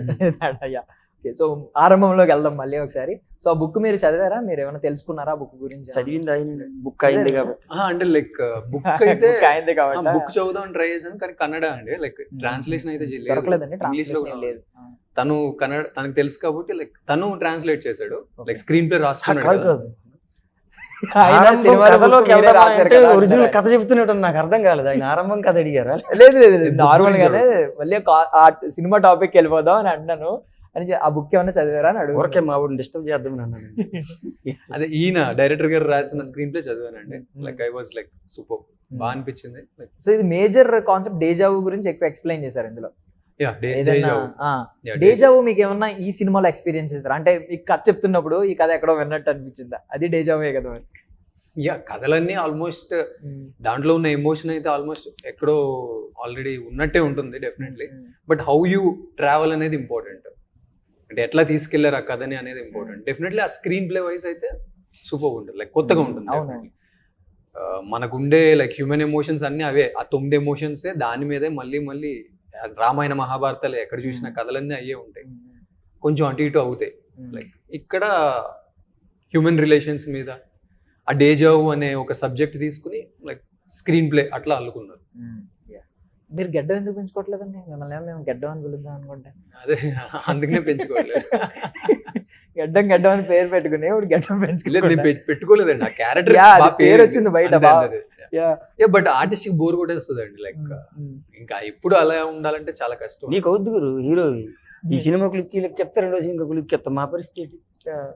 సో ఆరంభంలోకి వెళ్దాం మళ్ళీ ఒకసారి. సో ఆ బుక్ మీరు చదివారా, మీరు ఏమైనా తెలుసుకున్నారా బుక్ గురించి? చదివింది ఆయన, బుక్ అయింది కాబట్టి. అంటే లైక్ బుక్ అయితే అయింది కాబట్టి బుక్ చదువుదాం ట్రై చేశాను, కానీ కన్నడ అండి, లైక్ ట్రాన్స్లేషన్ అయితే దొరకలేదండి. ఇంగ్లీష్ లో లేదు. తను కన్నడ, తనకు తెలుసు కాబట్టి లైక్ తను ట్రాన్స్లేట్ చేశాడు, లైక్ స్క్రీన్ ప్లే రాసుకున్నాడు. ఒరిజినల్ కథ చెప్తున్నట్టు నాకు అర్థం కాలేదు. ఆయన ఆరంభం కథ అడిగారా? లేదు లేదు, నార్మల్ గానే మళ్ళీ సినిమా టాపిక్ వెళ్ళిపోదాం అని అన్నాను. అని ఆ బుక్ ఏమన్నా చదివారా అని అడుగు. ఓకే, మా ఊరిని డిస్టర్బ్ చేద్దామని అన్నాను. అదే ఈయన డైరెక్టర్ గారు రాసిన స్క్రీన్ ప్లే చదివానండి. Like I was like super, బాగా అనిపించింది. సో ఇది మేజర్ కాన్సెప్ట్ డేజావు గురించి ఎక్కువ ఎక్స్ప్లెయిన్ చేశారు ఇందులో. ఏదైనా డేజావు మీకు ఏమన్నా ఈ సినిమాలో ఎక్స్పీరియన్స్ చేస్తారా? అంటే ఈ కథ చెప్తున్నప్పుడు ఈ కథ ఎక్కడో విన్నట్టు అనిపించిందా? అది డేజావే కదా మరి. కథలన్నీ ఆల్మోస్ట్ దాంట్లో ఉన్న ఎమోషన్ అయితే ఆల్మోస్ట్ ఎక్కడో ఆల్రెడీ ఉన్నట్టే ఉంటుంది definitely. But how you travel అనేది ఇంపార్టెంట్. అంటే ఎట్లా తీసుకెళ్లారు ఆ కథని అనేది ఇంపార్టెంట్. డెఫినెట్లీ ఆ స్క్రీన్ ప్లే వైజ్ అయితే సూపర్ ఉంటుంది, లైక్ కొత్తగా ఉంటుంది. మనకుండే లైక్ హ్యూమన్ ఎమోషన్స్ అన్ని అవే, ఆ 9 ఎమోషన్సే దాని మీదే మళ్ళీ మళ్ళీ రామాయణ మహాభారతాలు ఎక్కడ చూసిన కథలన్నీ అయ్యే ఉంటాయి, కొంచెం అటు ఇటు అవుతాయి. లైక్ ఇక్కడ హ్యూమన్ రిలేషన్స్ మీద ఆ డేజావు అనే ఒక సబ్జెక్ట్ తీసుకుని లైక్ స్క్రీన్ ప్లే అట్లా అల్లుకున్నారు. మీరు గెడ్డం ఎందుకు పెంచుకోవట్లేదండి? మిమ్మల్ని మేము గెడ్డం అని పిలుద్దాం అనుకుంటే. అదే అందుకనే పెంచుకోవట్లేదు. గెడ్డం అని పేరు పెట్టుకుని ఇప్పుడు గెడ్డం పెట్టుకోలేదండి. ఆ క్యారెక్టర్ పేరు వచ్చింది బయట. బట్ ఆర్టిస్ట్ బోర్ కొట్టేస్తుంది అండి. లైక్ ఇంకా ఇప్పుడు అలా ఉండాలంటే చాలా కష్టం. నీకు అవుద్దు గురు హీరో ఈ సినిమా క్లిక్ ఎత్తా, రెండో సినిమా క్లిక్ ఎత్తా, మా పరిస్థితి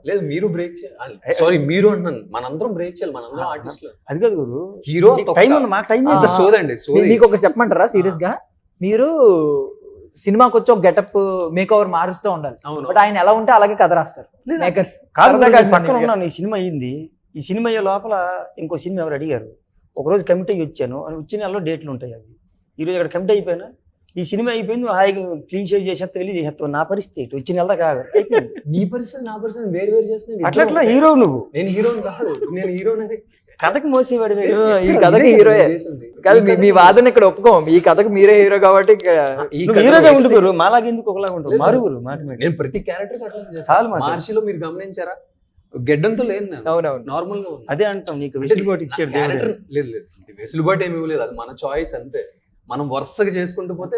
లేదు. మీరు బ్రేక్ చేయాలి, సారీ మీరు అంటున్నాను, మనందరం బ్రేక్ చేయాలి, మనందరం ఆర్టిస్టులు. అది కాదు గురు, హీరో టైం ఉంది, మాకు టైం సోదండి. మీకు ఒకటి చెప్పమంటారా సీరియస్ గా? మీరు సినిమాకి వచ్చి ఒక గెటప్ మేక్ ఓవర్ మారుస్తూ ఉండాలి. బట్ ఆయన ఎలా ఉంటే అలాగే కథ రాస్తారు మేకర్స్. పక్కన ఉన్నాను, ఈ సినిమా అయ్యింది, ఈ సినిమా అయ్యే లోపల ఇంకో సినిమా ఎవరు అడిగారు, ఒకరోజు కమిట్ అయ్యి వచ్చాను అని, వచ్చిన నెలలో డేట్లు ఉంటాయి. అవి ఈరోజు అక్కడ కమిట్ అయిపోయినా ఈ సినిమా అయిపోయింది, హాయిగా క్లీన్ షేవ్ చేసేస్తా, వెళ్ళి చేసేస్తావు. నా పరిస్థితి వచ్చిన నెల కాదు, నీ పరిస్థితి నా పరిస్థితి వేరు వేరు చేస్తున్నాను. అట్లా హీరో నువ్వు, నేను హీరోని కాదు, నేను హీరోని కథకి మోసేవాడు. ఈ కథకి హీరోయే కాదు, మీ వాదన ఇక్కడ ఒప్పుకోం. ఈ కథకు మీరే హీరో కాబట్టి హీరోగా ఉంటుకోరు, మాలాగా ఎందుకు ఒకలాగా ఉంటారు, మారుగురు మాట. నేను ప్రతి క్యారెక్టర్ అట్లా మార్చిలో మీరు గమనించారా, గెడ్డంతో లేదు నేను. అవునవును, నార్మల్ గా అదే అంటాం. నీకు వెసులుబాటు ఇచ్చాడు లేదు, లేదు వెసులుబాటు ఏమీ లేదు, అది మన చాయిస్ అంతే. మనం వరుసగా చేసుకుంటూ పోతే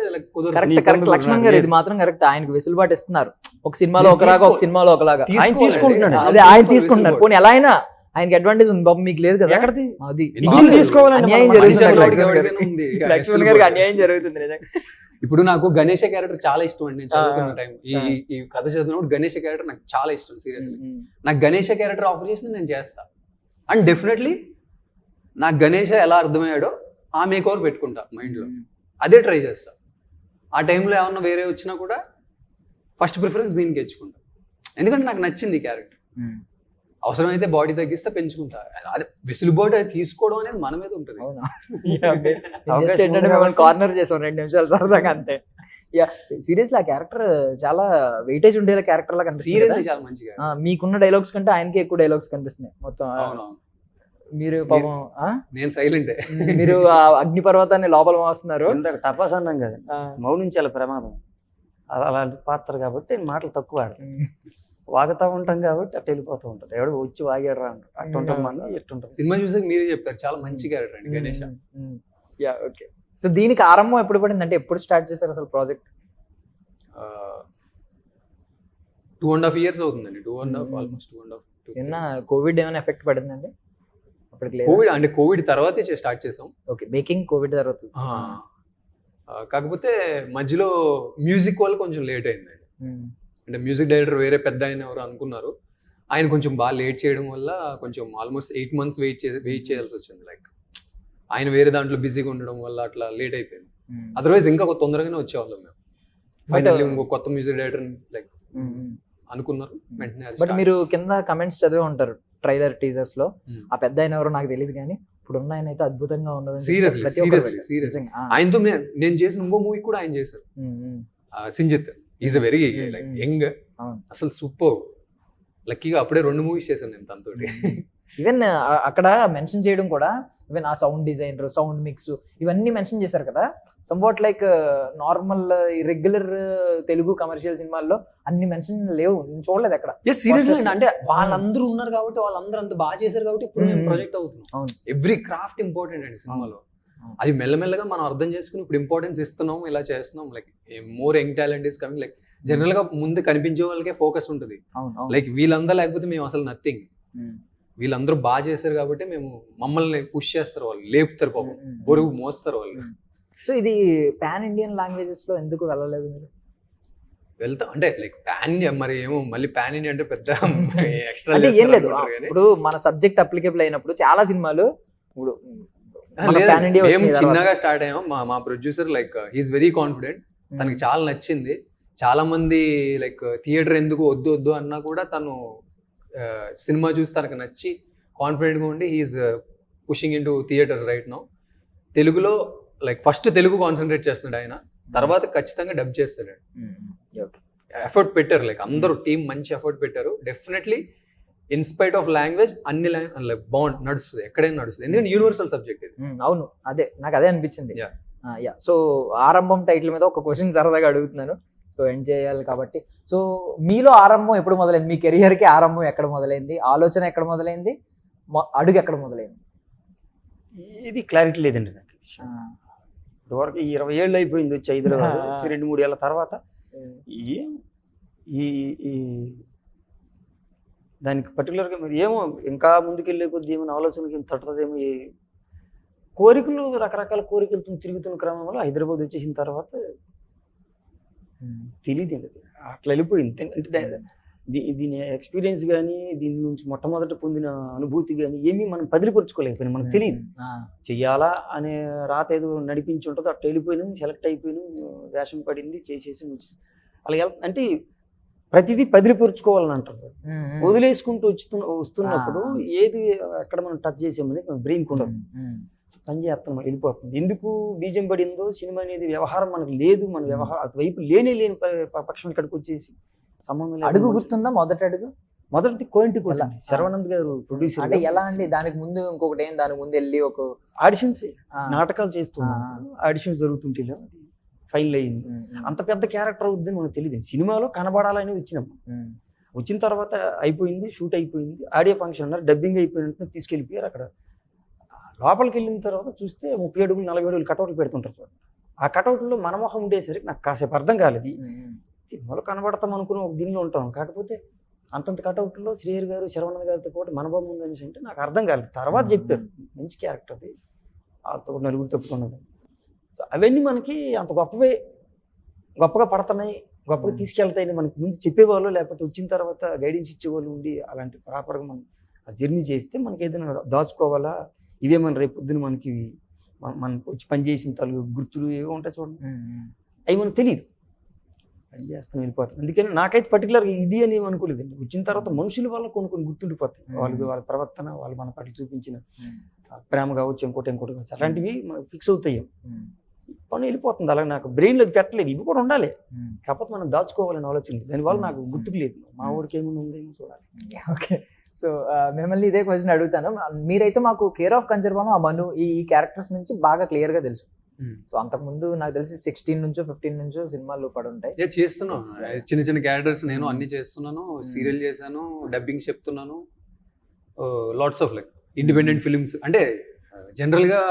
కరెక్ట్. లక్ష్మణ్ గారు ఇది మాత్రం కరెక్ట్. ఆయనకు వెసులుబాటు ఇస్తున్నారు. ఒక సినిమాలో ఒకలాగా, ఒక సినిమాలో ఒకలాగా ఆయన తీసుకుంటున్నాడు. అదే ఆయన తీసుకుంటున్నారు. పోనీ ఎలా అయినా ఆయనకి అడ్వాంటేజ్ ఉంది బాబు, మీకు లేదు కదా. అది అన్యాయం జరుగుతుంది, లక్ష్మణ్ గారికి అన్యాయం జరుగుతుంది నిజంగా. ఇప్పుడు నాకు గణేష క్యారెక్టర్ చాలా ఇష్టం అండి. నేను చదువుకున్న టైం ఈ కథ చదివినప్పుడు గణేష క్యారెక్టర్ నాకు చాలా ఇష్టం. సీరియస్లీ నాకు గణేష క్యారెక్టర్ ఆఫర్ చేసిన నేను చేస్తా. అండ్ డెఫినెట్లీ నాకు గణేష ఎలా అర్థమయ్యాడో ఆ మేక్ ఓవర్ పెట్టుకుంటా మైండ్లో, అదే ట్రై చేస్తా. ఆ టైంలో ఏమన్నా వేరే వచ్చినా కూడా ఫస్ట్ ప్రిఫరెన్స్ దీనికి తెచ్చుకుంటా, ఎందుకంటే నాకు నచ్చింది ఈ క్యారెక్టర్. అవసరమైతే బాడీ తగ్గిస్తే పెంచుకుంటా. అదే వెసులుబాటు అది తీసుకోవడం అనేది మన మీద ఉంటుంది. కార్నర్ చేసాం 2 నిమిషాలు సరదాగా అంతే. సీరియస్లీ ఆ క్యారెక్టర్ చాలా వెయిటేజ్ ఉండేలా క్యారెక్టర్ లాగా సీరియస్లీ చాలా మంచిగా. మీకున్న డైలాగ్స్ కంటే ఆయనకి ఎక్కువ డైలాగ్స్ కనిపిస్తున్నాయి మొత్తం. మీరు పాపం నేను సైలెంట్, మీరు ఆ అగ్ని పర్వతాన్ని లోపల మోస్తున్నారు. టపాస్ అన్నాం కదా, మౌనం చాలా ప్రమాదం. అలాంటి పాత్ర కాబట్టి మాటలు తక్కువ వాగుతూ ఉంటాం కాబట్టి అట్ట వెళ్ళిపోతూ ఉంటారు. ఎవడో వచ్చి వాగాడు రా అంటారు, అట్టు ఉంటాం మనం ఎట్టుంటాం. సినిమా చూసాక మీరే చెప్తారు చాలా మంచి క్యారెక్టర్ అండి గణేష్. ఓకే. సో దీనికి ఆరంభం ఎప్పుడు పడింది, అంటే ఎప్పుడు స్టార్ట్ చేశారు అసలు ప్రాజెక్ట్? 2.5 years అవుతుందండి. 2.5 ఆల్మోస్ట్ 2.5. ఏమన్నా కోవిడ్ ఏమైనా ఎఫెక్ట్ పడిందండి? కోవిడ్ అంటే కోవిడ్ తర్వాతే స్టార్ట్ చేసాం. ఓకే, మేకింగ్ కోవిడ్ తర్వాత. కాకపోతే మధ్యలో మ్యూజిక్ వల్ల కొంచెం లేట్ అయిందండి. అంటే మ్యూజిక్ డైరెక్టర్ వేరే పెద్ద ఆయన ఎవరు అనుకున్నారు, ఆయన కొంచెం బాగా లేట్ చేయడం వల్ల కొంచెం ఆల్మోస్ట్ 8 months వెయిట్ చేయాల్సి వచ్చింది. లైక్ ఆయన వేరే దాంట్లో బిజీగా ఉండడం వల్ల అట్లా లేట్ అయిపోయింది. అదర్వైజ్ ఇంకా తొందరగానే వచ్చేవాళ్ళం మేము. ఫైనల్లీ ఇంకో కొత్త మ్యూజిక్ డైరెక్టర్ లైక్ అనుకున్నారు వెంటనే. బట్ మీరు కింద కమెంట్స్ చదివే ఉంటారు ట్రైలర్ టీజర్స్ లో, ఆ పెద్ద ఆయన ఎవరో నాకు తెలియదు కానీ ఇప్పుడు ఉన్న ఆయన అయితే అద్భుతంగా ఉన్నది. సీరియస్లీ ఆయనతో నేను చేసిన ఇంకో మూవీ కూడా ఆయన చేశారు, Sinjith. Is a very like young, అసలు సూపర్. లక్కీగా అప్పుడే 2 movies చేశాను నేను తనతోటి. ఈవెన్ అక్కడ మెన్షన్ చేయడం కూడా, ఈవెన్ ఆ సౌండ్ డిజైనర్, సౌండ్ మిక్స్ ఇవన్నీ మెన్షన్ చేశారు కదా. Somewhat like normal regular Telugu commercial సినిమాల్లో అన్ని మెన్షన్ లేవు, నేను చూడలేదు ఎక్కడ. సీరియస్లీ అంటే వాళ్ళందరూ ఉన్నారు కాబట్టి, వాళ్ళందరూ అంత బాగా చేశారు కాబట్టి ఇప్పుడు మేము ప్రాజెక్ట్ అవుతున్నాం. ఎవ్రీ క్రాఫ్ట్ ఇంపార్టెంట్ అండి సినిమాలో. అది మెల్లమెల్లగా మనం అర్థం చేసుకుని ఇప్పుడు ఇంపార్టెన్స్ ఇస్తున్నాం, ఇలా చేస్తున్నాం. Like more young talent is coming. Like general గా ముందు కనిపించే వాళ్ళకే ఫోకస్ ఉంటుంది. లైక్ వీళ్ళందరూ లేకపోతే మేము అసలు నథింగ్. వీళ్ళందరూ బాగా చేశారు కాబట్టి మేము మమ్మల్ని పుష్ చేస్తారు, వాళ్ళు లేపుతారు, పాపం బరువు మోస్తారు వాళ్ళు. సో ఇది పాన్ ఇండియన్ లాంగ్వేజెస్ లో ఎందుకు వెళ్ళలేదు మీరు? వెళ్తాం అంటే లైక్ పాన్ ఇండియా, మరి ఏమో మళ్ళీ పాన్ ఇండియా అంటే పెద్ద ఎక్స్ట్రా ఏం లేదు. ఇప్పుడు మన సబ్జెక్ట్ అప్లికేబుల్ అయినప్పుడు చాలా సినిమాలు ఇప్పుడు మేము చిన్నగా స్టార్ట్ అయ్యాం. మా producer like he's very confident. తనకి చాలా నచ్చింది. చాలా మంది లైక్ థియేటర్ ఎందుకు వద్దు వద్దు అన్నా కూడా తను సినిమా చూసి తనకు నచ్చి కాన్ఫిడెంట్గా ఉండి he's pushing into theatres right now. తెలుగులో లైక్ ఫస్ట్ తెలుగు కాన్సన్ట్రేట్ చేస్తున్నాడు ఆయన, తర్వాత ఖచ్చితంగా డబ్ చేస్తాడు. ఎఫర్ట్ పెట్టారు, లైక్ అందరూ టీం మంచి ఎఫర్ట్ పెట్టారు. డెఫినెట్లీ ఇన్స్పైట్ ఆఫ్ లాంగ్వేజ్ అన్ని లాంగ్వేజ్ బాగుంది, నడుస్తుంది, ఎక్కడైనా నడుస్తుంది, ఎందుకంటే యూనివర్సల్ సబ్జెక్ట్ ఇది. అవును, అదే నాకు అదే అనిపించింది. సో ఆరంభం టైటిల్ మీద ఒక క్వశ్చన్ సరదాగా అడుగుతున్నాను, సో ఎండ్ చేయాలి కాబట్టి. సో మీలో ఆరంభం ఎప్పుడు మొదలైంది? మీ కెరియర్కి ఆరంభం ఎక్కడ మొదలైంది? ఆలోచన ఎక్కడ మొదలైంది? అడుగు ఎక్కడ మొదలైంది? ఇది క్లారిటీ లేదండి నాకు. ఇప్పటివరకు 20 ఏళ్ళు అయిపోయింది వచ్చి హైదరాబాద్ వచ్చి 2-3 ఏళ్ళ తర్వాత ఈ దానికి పర్టికులర్గా మీరు ఏమో ఇంకా ముందుకెళ్ళే కొద్ది ఏమైనా ఆలోచనకి తట్టుతుందేమో, కోరికలు రకరకాల కోరికలతో తిరుగుతున్న క్రమంలో హైదరాబాద్ వచ్చేసిన తర్వాత తెలియదండి, అట్లా వెళ్ళిపోయింది. అంటే దీని ఎక్స్పీరియన్స్ కానీ దీని నుంచి మొట్టమొదట పొందిన అనుభూతి కానీ ఏమీ మనం పదిలిపరుచుకోలేకపోయినా, మనకు తెలియదు. చెయ్యాలా అనే రాత ఏదో నడిపించి ఉంటుందో అట్లా వెళ్ళిపోయినాం, సెలెక్ట్ అయిపోయినాం, వేషం పడింది, చేసేసి అలా అంటే ప్రతిదీ పదిలిపరుచుకోవాలని అంటారు. వదిలేసుకుంటూ వస్తున్నప్పుడు ఏది ఎక్కడ మనం టచ్ చేసామని బ్రెయిన్కి ఉండదు, పని చేస్తాం, వెళ్ళిపోతుంది. ఎందుకు బీజం పడిందో సినిమా అనేది వ్యవహారం మనకు లేదు, మన వ్యవహారం అటువైపు లేని పక్షం ఇక్కడికి వచ్చేసి సంబంధం. అడుగు గుర్తుందా? మొదటిది కోయంటికోట, శరవణంద్ గారు ప్రొడ్యూసర్. అంటే ఎలా అండి? దానికి ముందు ఇంకొకటి ఏం, దానికి ముందు వెళ్ళి ఒక ఆడిషన్స్ నాటకాలు చేస్తున్నాం, ఆడిషన్స్ జరుగుతుంటే ఫైనల్ అయ్యింది. అంత పెద్ద క్యారెక్టర్ అవుద్దని మనకు తెలియదు, సినిమాలో కనబడాలని వచ్చినాం. వచ్చిన తర్వాత అయిపోయింది, షూట్ అయిపోయింది, ఆడియో ఫంక్షన్ అన్నారు, డబ్బింగ్ అయిపోయినట్టు తీసుకెళ్ళిపోయారు. అక్కడ లోపలికి వెళ్ళిన తర్వాత చూస్తే 30 అడుగులు 40 అడుగులు కటౌట్లు పెడుతుంటారు చూడండి. ఆ కటౌట్లో మన మొహం ఉండేసరికి నాకు కాసేపు అర్థం కాలేదు. సినిమాలో కనబడతాం అనుకుని ఒక దీనిలో ఉంటాం, కాకపోతే అంతంత కటౌట్లో శ్రీహరి గారు శరవణన్ గారితో పాటు మన బొమ్మ ఉందనేసి అంటే నాకు అర్థం కాలేదు. తర్వాత చెప్పారు మంచి క్యారెక్టర్ అది, ఆ నలుగురు తప్పుకున్నది. అవన్నీ మనకి అంత గొప్పగా పడుతున్నాయి, గొప్పగా తీసుకెళ్తాయని మనకి ముందు చెప్పేవాళ్ళు, లేకపోతే వచ్చిన తర్వాత గైడెన్స్ ఇచ్చేవాళ్ళు ఉండి అలాంటి ప్రాపర్గా మనం ఆ జర్నీ చేస్తే మనకి ఏదైనా దాచుకోవాలా, ఇవే మన రేపు పొద్దున మనకి మనం వచ్చి పనిచేసిన తలుగు గుర్తులు ఏవో ఉంటాయి చూడండి, అవి మనకు తెలియదు, పని చేస్తాం వెళ్ళిపోతాం. అందుకని నాకైతే పర్టికులర్గా ఇది అని అనుకోలేదండి. వచ్చిన తర్వాత మనుషుల వల్ల కొన్ని గుర్తుండిపోతాయి, వాళ్ళ ప్రవర్తన, వాళ్ళు మన పట్ల చూపించిన ప్రేమ కావచ్చు, ఇంకోటి కావచ్చు, అలాంటివి మనకు ఫిక్స్ అవుతాయి. పని వెళ్ళిపోతుంది. అలాగే నాకు బ్రెయిన్లో అది పెట్టలేదు, ఇవి కూడా ఉండాలి, కాకపోతే మనం దాచుకోవాలని ఆలోచన, దానివల్ల నాకు గుర్తుకు లేదు. మా ఊరికి ఏమైనా ఉందేమో చూడాలి. ఓకే, సో మిమ్మల్ని ఇదే క్వశ్చన్ అడుగుతాను. మీరైతే మాకు కేర్ ఆఫ్ కంచర్పాలెం, ఆ మను, ఈ క్యారెక్టర్స్ నుంచి బాగా క్లియర్గా తెలుసు. సో అంతకుముందు నాకు తెలిసి 16 నుంచో 15 నుంచో సినిమాలు పడి ఉంటాయి. చేస్తున్నాను చిన్న చిన్న క్యారెక్టర్స్, నేను అన్ని చేస్తున్నాను, సీరియల్ చేశాను, డబ్బింగ్ చెప్తున్నాను, lots of like independent films. అంటే జనరల్గా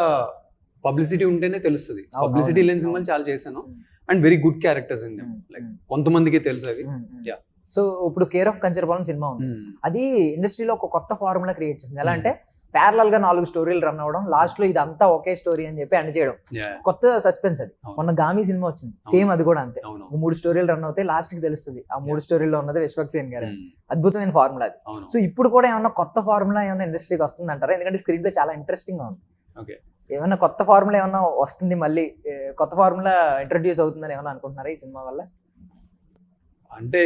పబ్లిసిటీ ఉంటేనే తెలుస్తుంది, పబ్లిసిటీ లేని సినిమాలు చాలా చేశాను, and very good characters in them, like కొంతమందికి తెలుసు అవి. సో ఇప్పుడు కేర్ ఆఫ్ కంచర్పాలెం సినిమా ఉంది, అది ఇండస్ట్రీలో ఒక కొత్త ఫార్ములా క్రియేట్ చేసింది. ఎలా అంటే ప్యారలల్ గా 4 స్టోరీలు రన్ అవ్వడం, లాస్ట్ లో ఇదంతా ఒకే స్టోరీ అని చెప్పి ఎండ్ చేయడం, కొత్త సస్పెన్స్. అది మొన్న గామి సినిమా వచ్చింది, సేమ్ అది కూడా అంతే. 3 స్టోరీలు రన్ అవుతాయి, లాస్ట్ కి తెలుస్తుంది ఆ 3 స్టోరీలో ఉన్నది విశ్వక్సేన్ గారు. అద్భుతమైన ఫార్ములా అది. సో ఇప్పుడు కూడా ఏమన్నా కొత్త ఫార్ములా ఏమన్నా ఇండస్ట్రీకి వస్తుంది అంటారా? ఎందుకంటే స్క్రీన్ ప్లే చాలా ఇంట్రెస్టింగ్ గా ఉంది. ఏమన్నా కొత్త ఫార్ములా ఏమన్నా వస్తుంది, మళ్ళీ కొత్త ఫార్ములా ఇంట్రడ్యూస్ అవుతుందని ఏమన్నా అనుకుంటున్నారా ఈ సినిమా వల్ల? అంటే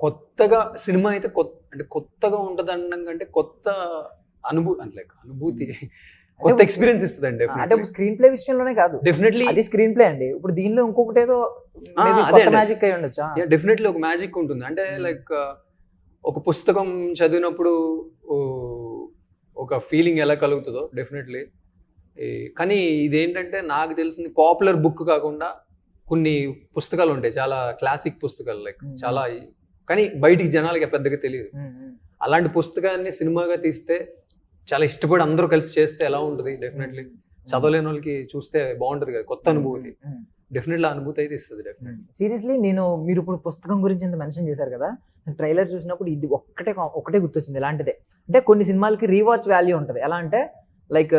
కొత్తగా సినిమా అయితే అంటే కొత్తగా ఉంటుంది అనడం కంటే కొత్త అనుభూతి, కొత్త ఎక్స్పీరియన్స్ ఇస్తుంది. అంటే స్క్రీన్ ప్లే విషయంలోనే కాదు, డెఫినెట్లీ అది స్క్రీన్ ప్లే అండి. ఇప్పుడు దీనిలో ఇంకొకటి ఏదో మ్యాజిక్ అయి ఉండొచ్చా? డెఫినెట్లీ ఒక మ్యాజిక్ ఉంటుంది. అంటే లైక్ ఒక పుస్తకం చదివినప్పుడు ఒక ఫీలింగ్ ఎలా కలుగుతుందో డెఫినెట్లీ. కానీ ఇదేంటంటే నాకు తెలిసింది పాపులర్ బుక్ కాకుండా కొన్ని పుస్తకాలు ఉంటాయి, చాలా క్లాసిక్ పుస్తకాలు, లైక్ చాలా, కానీ బయటికి జనాలకి పెద్దగా తెలియదు. అలాంటి పుస్తకాన్ని సినిమాగా తీస్తే, చాలా ఇష్టపడి అందరూ కలిసి చేస్తే ఎలా ఉంటుంది? డెఫినెట్లీ చదవలేని వాళ్ళకి చూస్తే బాగుంటుంది కదా, కొత్త అనుభూతి. డెఫినెట్లీ అనుభూతి అయితే ఇస్తుంది. డెఫినెట్లీ సీరియస్లీ మీరు ఇప్పుడు పుస్తకం గురించి ఎంత మెన్షన్ చేశారు కదా, ట్రైలర్ చూసినప్పుడు ఇది ఒకటే గుర్తొచ్చింది. ఇలాంటిదే అంటే కొన్ని సినిమాలకి రీవాచ్ వాల్యూ ఉంటుంది. ఎలా అంటే లైక్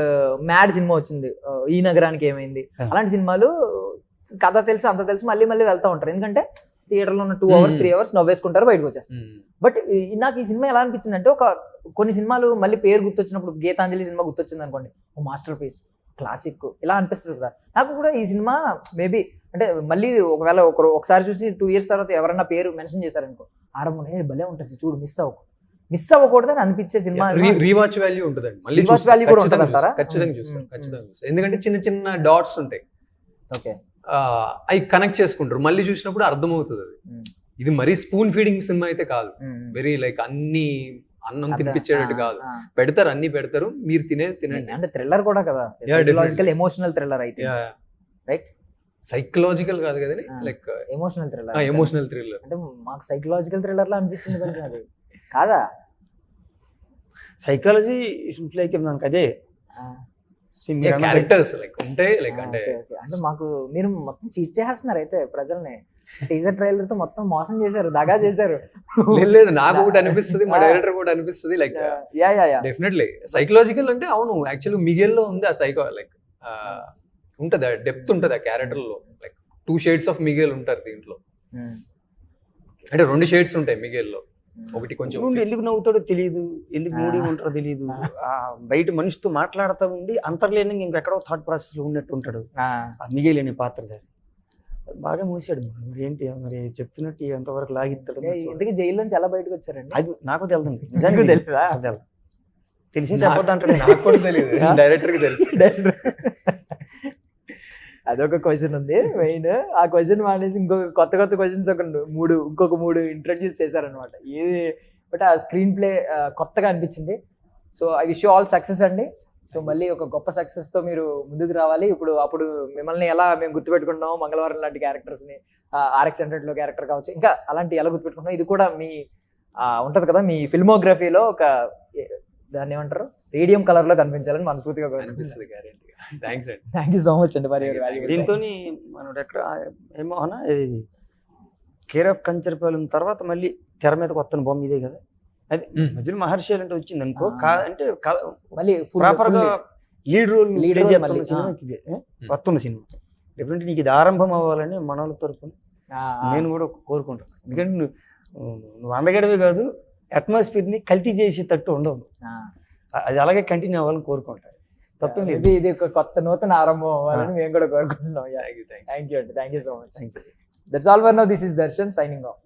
మ్యాడ్ సినిమా వచ్చింది, ఈ నగరానికి ఏమైంది, అలాంటి సినిమాలు కథ తెలుసు, అంత తెలుసు, మళ్ళీ వెళ్తూ ఉంటారు. ఎందుకంటే థియేటర్లో ఉన్న 2 hours 3 hours నవ్వేసుకుంటారు, బయటకు వచ్చేస్తారు. బట్ నాకు ఈ సినిమా ఎలా అనిపించింది అంటే, కొన్ని సినిమాలు మళ్ళీ పేరు గుర్తొచ్చినప్పుడు, గీతాంజలి సినిమా గుర్తొచ్చింది అనుకోండి, ఓ మాస్టర్ పీస్, క్లాసిక్ ఇలా అనిపిస్తుంది కదా. నాకు కూడా ఈ సినిమా మేబీ అంటే మళ్ళీ ఒకవేళ ఒకసారి చూసి 2 years తర్వాత ఎవరన్నా పేరు మెన్షన్ చేశారనుకో, ఆరంభం భలే ఉంటుంది చూడు, మిస్ అవ్వకూడదని అనిపించే సినిమా. రీవాచ్ వాల్యూ ఉంటుందండి, మళ్ళీ Rewatch value కూడా ఉంటుందంటారా? ఖచ్చితంగా చూస్తారు. ఎందుకంటే చిన్న చిన్న డాట్స్ ఉంటాయి, ఓకే, అవి కనెక్ట్ చేసుకుంటారు, మళ్ళీ చూసినప్పుడు అర్థమవుతుంది అది. ఇది మరీ స్పూన్ ఫీడింగ్ సినిమా అయితే కాదు, వెరీ లైక్ అన్ని అన్నం తినిపించేటట్టు కాదు, పెడతారు, అన్ని పెడతారు, మీరు తినండి. అంటే థ్రిల్లర్ కూడా కదా, సైకలాజికల్ ఎమోషనల్ థ్రిల్లర్ అయితే, రైట్? సైకలాజికల్ కాదు కదండి, like emotional thriller. Emotional thriller అంటే మాకు సైకలాజికల్ థ్రిల్లర్ లా అనిపించింది కొంచెం, అది కాదా? సైకాలజీ లైక్ మనకు అదే క్యారెక్టర్స్ లైక్ ఉంటాయి, లైక్ అంటే అంటే మాకు మీరు మొత్తం చీట్ చేసేస్తున్నారు అయితే ప్రజల్ని. టీజర్ ట్రైలర్ తో మొత్తం మోసం చేశారు, దగా చేశారు. లేదు, నాకు ఒకటి అనిపిస్తుంది, మా డైరెక్టర్ కూడా అనిపిస్తుంది, లైక్ డెఫినెట్లీ సైకలాజికల్ అంటే అవును, యాక్చువల్లీ మిగిల్లో ఉంది ఆ సైకో, లైక్ ఉంటది, ఆ డెప్త్ ఉంటది ఆ క్యారెక్టర్ లో, లైక్ 2 shades ఆఫ్ మిగేల్ ఉంటారు దీంట్లో, అంటే 2 shades ఉంటాయి మిగేల్లో. ఒకటి కొంచెం ఎందుకు నవ్వుతాడో తెలియదు, ఎందుకు మూడీ ఉంటాడో తెలియదు, బయట మనిషితో మాట్లాడుతూ ఉండి అంతర్లీనంగా ఇంకెక్కడో థాట్ ప్రాసెస్ లో ఉన్నట్టు ఉంటాడు ఆ మిగేలేని పాత్రధారి. బాగా మూసాడు. మరి ఏంటి, మరి చెప్తున్నట్టు ఎంతవరకు లాగిస్తాడు. ఎందుకు జైలు నుంచి ఎలా బయటకు వచ్చారండి? అది నాకు తెలియదు, నిజానికి తెలిసి చెప్పొద్దు అంటాడు. నాకు కూడా తెలియదు, డైరెక్టర్ కి తెలుసు. అదొక క్వశ్చన్ ఉంది మెయిన్. ఆ క్వశ్చన్ మానేసి కొత్త క్వశ్చన్స్ ఇంకొక మూడు ఇంట్రడ్యూస్ చేశారనమాట. ఏది బట్ ఆ స్క్రీన్ ప్లే కొత్తగా అనిపించింది. So I wish you all success అండి. సో మళ్ళీ ఒక గొప్ప సక్సెస్తో మీరు ముందుకు రావాలి. అప్పుడు మిమ్మల్ని ఎలా మేము గుర్తుపెట్టుకుంటున్నాం, మంగళవారం లాంటి క్యారెక్టర్స్ని, RX 100లో క్యారెక్టర్ కావచ్చు, ఇంకా అలాంటి ఎలా గుర్తుపెట్టుకుంటున్నాం, ఇది కూడా మీ ఉంటుంది కదా మీ ఫిల్మోగ్రఫీలో ఒక దాన్ని ఏమంటారు రేడియం కలర్లో కనిపించాలని మనస్ఫూర్తిగా అనిపిస్తుంది. థ్యాంక్ యూ సో మచ్ అండి. మరి దీంతో మనోడు ఎక్కడ ఏమో కేర్ ఆఫ్ కంచర్పాలెం తర్వాత మళ్ళీ తెర మీద కొత్త బొమ్మ ఇదే కదా, అది మధ్యలో మహర్షి అంటే వచ్చింది అనుకో, అంటే మళ్ళీ ప్రాపర్ గా లీడ్ రోల్ సినిమా ఇదే కొత్త సినిమా. డెఫినెట్లీ నీకు ఇది ఆరంభం అవ్వాలని మనోళ్ళ తరపున నేను కూడా కోరుకుంటాను. ఎందుకంటే నువ్వు అందగడవే కాదు, అట్మాస్ఫియర్ ని కల్తీ చేసేటట్టు ఉండవు, అది అలాగే కంటిన్యూ అవ్వాలని కోరుకుంటాను. తప్పేం లేదు, ఇది ఒక కొత్త నూతన ఆరంభం అవ్వాలని మేము కూడా కోరుకుంటున్నాం. థ్యాంక్ యూ అండి, thank you so much. That's all for now. This is Darshan signing off.